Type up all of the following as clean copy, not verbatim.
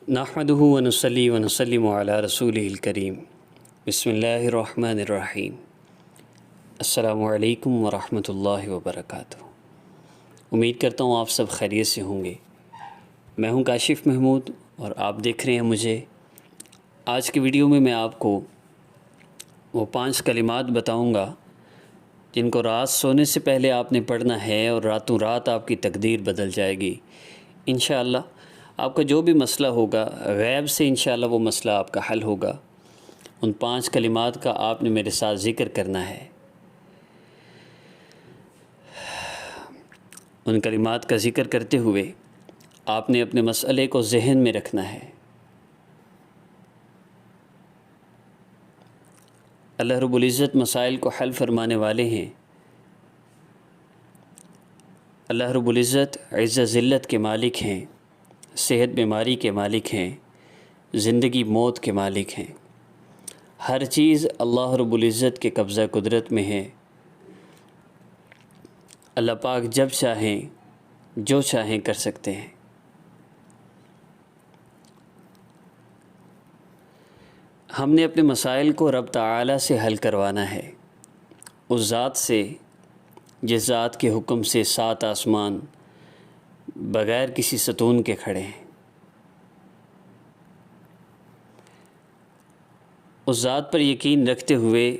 نحمدہ ونصلی ونسلم علی رسولہ الکریم بسم اللہ الرحمن الرحیم السلام علیکم ورحمۃ اللہ وبرکاتہ۔ امید کرتا ہوں آپ سب خیریت سے ہوں گے۔ میں ہوں کاشف محمود اور آپ دیکھ رہے ہیں مجھے۔ آج کی ویڈیو میں آپ کو وہ 5 کلمات بتاؤں گا جن کو رات سونے سے پہلے آپ نے پڑھنا ہے اور راتوں رات آپ کی تقدیر بدل جائے گی انشاءاللہ۔ آپ کا جو بھی مسئلہ ہوگا غیب سے انشاءاللہ وہ مسئلہ آپ کا حل ہوگا۔ ان 5 کلمات کا آپ نے میرے ساتھ ذکر کرنا ہے۔ ان کلمات کا ذکر کرتے ہوئے آپ نے اپنے مسئلے کو ذہن میں رکھنا ہے۔ اللہ رب العزت مسائل کو حل فرمانے والے ہیں۔ اللہ رب العزت عزت ذلت کے مالک ہیں، صحت بیماری کے مالک ہیں، زندگی موت کے مالک ہیں۔ ہر چیز اللہ رب العزت کے قبضہ قدرت میں ہے۔ اللہ پاک جب چاہیں جو چاہیں کر سکتے ہیں۔ ہم نے اپنے مسائل کو رب تعالی سے حل کروانا ہے، اس ذات سے جس ذات کے حکم سے 7 آسمان بغیر کسی ستون کے کھڑے ہیں۔ اس ذات پر یقین رکھتے ہوئے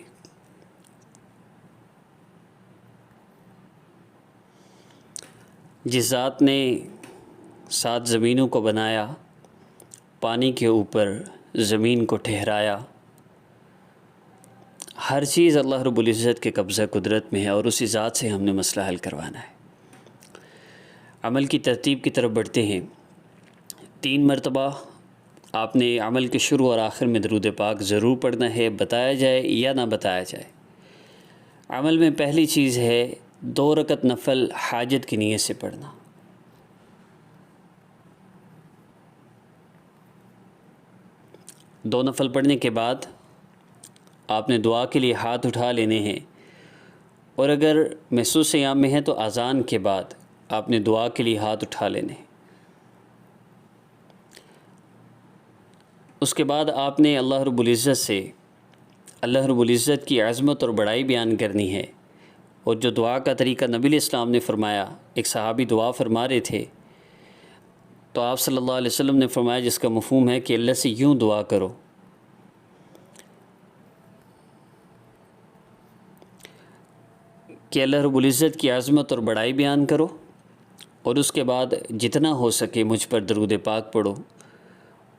جس ذات نے 7 زمینوں کو بنایا، پانی کے اوپر زمین کو ٹھہرایا، ہر چیز اللہ رب العزت کے قبضہ قدرت میں ہے اور اسی ذات سے ہم نے مسئلہ حل کروانا ہے۔ عمل کی ترتیب کی طرف بڑھتے ہیں۔ 3 مرتبہ آپ نے عمل کے شروع اور آخر میں درود پاک ضرور پڑھنا ہے، بتایا جائے یا نہ بتایا جائے۔ عمل میں پہلی چیز ہے 2 رکعت نفل حاجت کی نیت سے پڑھنا۔ دو نفل پڑھنے کے بعد آپ نے دعا کے لیے ہاتھ اٹھا لینے ہیں، اور اگر محسوس ایام میں ہے تو اذان کے بعد آپ نے دعا کے لیے ہاتھ اٹھا لینے ہیں۔ اس کے بعد آپ نے اللہ رب العزت سے اللہ رب العزت کی عظمت اور بڑائی بیان کرنی ہے، اور جو دعا کا طریقہ نبی علیہ السلام نے فرمایا، ایک صحابی دعا فرما رہے تھے تو آپ صلی اللہ علیہ وسلم نے فرمایا، جس کا مفہوم ہے کہ اللہ سے یوں دعا کرو کہ اللہ رب العزت کی عظمت اور بڑائی بیان کرو، اور اس کے بعد جتنا ہو سکے مجھ پر درود پاک پڑھو،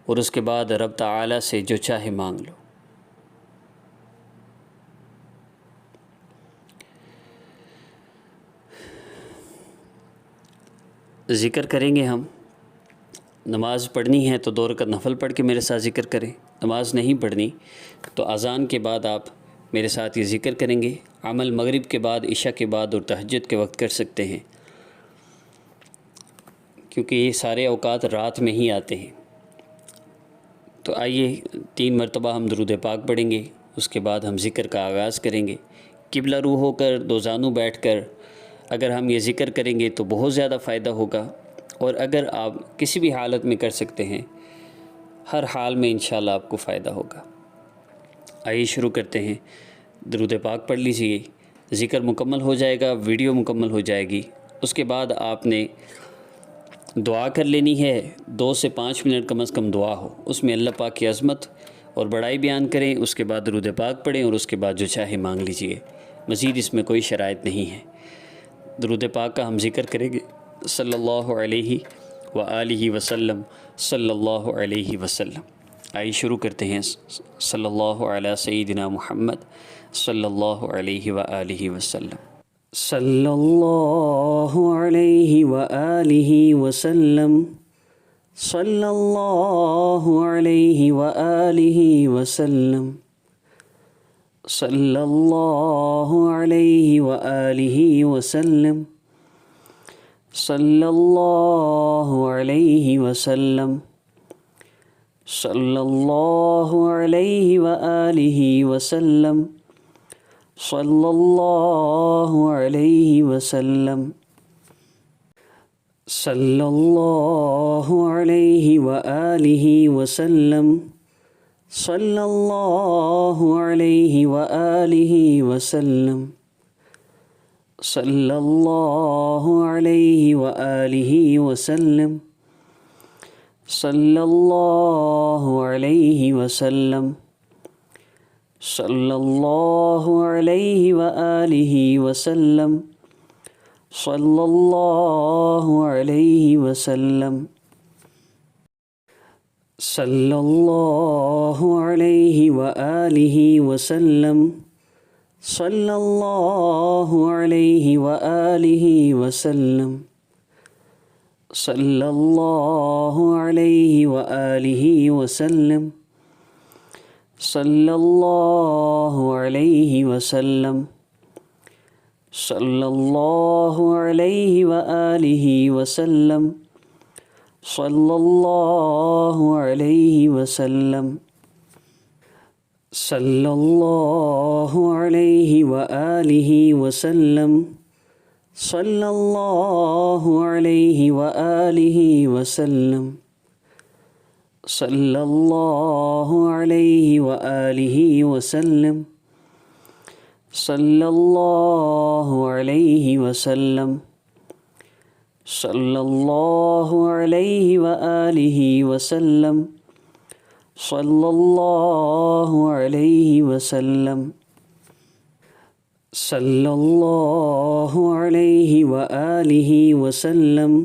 اور اس کے بعد رب تعالی سے جو چاہے مانگ لو۔ ذکر کریں گے ہم۔ نماز پڑھنی ہے تو 2 رکعت نفل پڑھ کے میرے ساتھ ذکر کریں۔ نماز نہیں پڑھنی تو اذان کے بعد آپ میرے ساتھ یہ ذکر کریں گے۔ عمل مغرب کے بعد، عشاء کے بعد اور تہجد کے وقت کر سکتے ہیں، کیونکہ یہ سارے اوقات رات میں ہی آتے ہیں۔ تو آئیے 3 مرتبہ ہم درود پاک پڑھیں گے، اس کے بعد ہم ذکر کا آغاز کریں گے۔ قبلہ رو ہو کر 2 زانوں بیٹھ کر اگر ہم یہ ذکر کریں گے تو بہت زیادہ فائدہ ہوگا، اور اگر آپ کسی بھی حالت میں کر سکتے ہیں، ہر حال میں انشاءاللہ آپ کو فائدہ ہوگا۔ آئیے شروع کرتے ہیں۔ درود پاک پڑھ لیجئے، ذکر مکمل ہو جائے گا، ویڈیو مکمل ہو جائے گی، اس کے بعد آپ نے دعا کر لینی ہے۔ 2 سے 5 منٹ کم از کم دعا ہو، اس میں اللہ پاک کی عظمت اور بڑائی بیان کریں، اس کے بعد درود پاک پڑھیں، اور اس کے بعد جو چاہے مانگ لیجئے۔ مزید اس میں کوئی شرائط نہیں ہے۔ درود پاک کا ہم ذکر کریں گے، صلی اللہ علیہ وآلہ وسلم، صلی اللہ علیہ وسلم۔ آئیے شروع کرتے ہیں۔ صلی اللہ علی سیدنا محمد صلی اللہ علیہ وآلہ وسلم۔ صلی اللہ علیہ وآلہ وسلم، صلی اللہ علیہ وآلہ وسلم، صلی اللہ علیہ وآلہ وسلم، صلی اللہ علیہ وسلم، صلی اللہ علیہ وآلہ وسلم، صلی اللہ علیہ وسلم۔ صلی اللہ علیہ وآلہ وسلم صلی اللہ علیہ وآلہ وسلم صلی اللہ علیہ وآلہ وسلم صلی اللہ علیہ وسلم صلی اللہ علیہ وآلہ وسلم صلی اللہ علیہ وسلم صلی اللہ علیہ وآلہ وسلم صلی اللہ علیہ وآلہ وسلم صلی اللہ علیہ وآلہ وسلم صلی اللہ علیہ وسلم صلی اللہ علیہ وآلہ وسلم صلی اللہ علیہ وسلم صلی اللہ علیہ وآلہ وسلم صلی اللہ علیہ وآلہ وسلم صلی اللہ علیہ وآلہ وسلم صلی اللہ علیہ وسلم صلی اللہ علیہ وآلہ وسلم صلی اللہ علیہ وسلم صلی اللہ علیہ وآلہ وسلم صلی اللہ علیہ وآلہ وسلم صلی اللہ علیہ وآلہ وسلم صلی اللہ علیہ وسلم صلی اللہ علیہ وآلہ وسلم صلی اللہ علیہ وسلم صلی اللہ علیہ وآلہ وسلم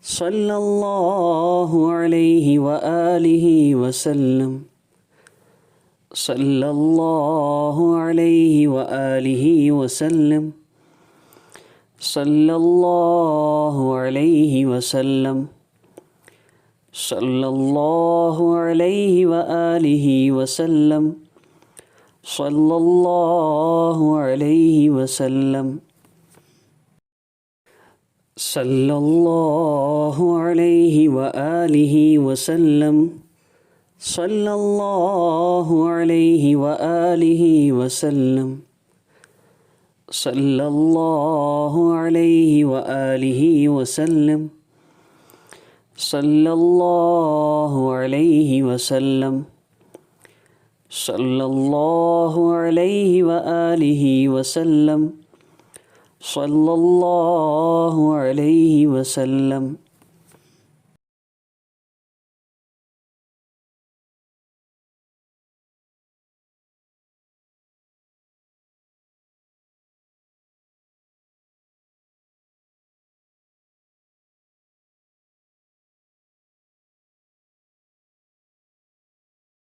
صلی اللہ علیہ وسلم صلی اللہ علیہ وآلہ وسلم صلی اللہ علیہ وآلہ وسلم صلی اللہ علیہ وآلہ وسلم صلی اللہ علیہ وآلہ وسلم صلی اللہ علیہ وآلہ وسلم صلی اللہ علیہ وآلہ وسلم صلی اللہ علیہ وآلہ وسلم صلی اللہ علیہ وآلہ وسلم صلی اللہ علیہ وآلہ وسلم صلی اللہ علیہ وسلم صلی اللہ علیہ وآلہ وسلم صلی اللہ علیہ وسلم